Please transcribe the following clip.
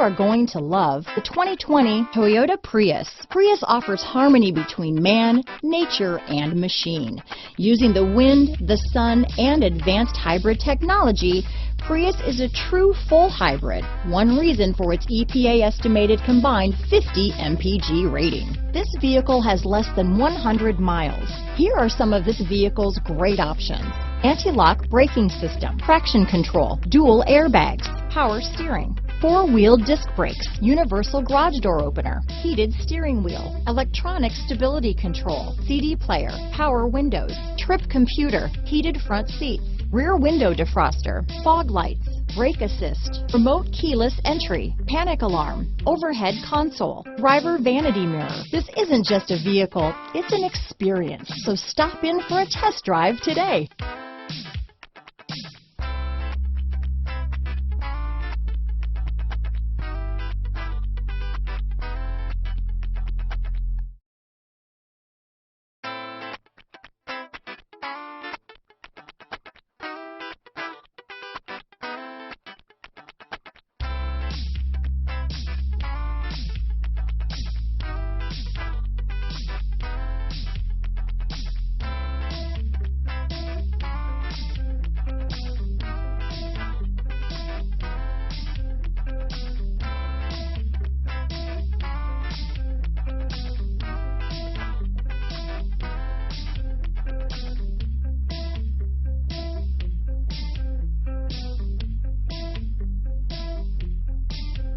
are going to love the 2020 Toyota Prius. Prius offers harmony between man, nature, and machine. Using the wind, the sun, and advanced hybrid technology, Prius is a true full hybrid, one reason for its EPA estimated combined 50 MPG rating. This vehicle has less than 100 miles. Here are some of this vehicle's great options: anti-lock braking system, traction control, dual airbags, power steering, four-wheel disc brakes, universal garage door opener, heated steering wheel, electronic stability control, CD player, power windows, trip computer, heated front seats, rear window defroster, fog lights, brake assist, remote keyless entry, panic alarm, overhead console, driver vanity mirror. This isn't just a vehicle, it's an experience. So stop in for a test drive today.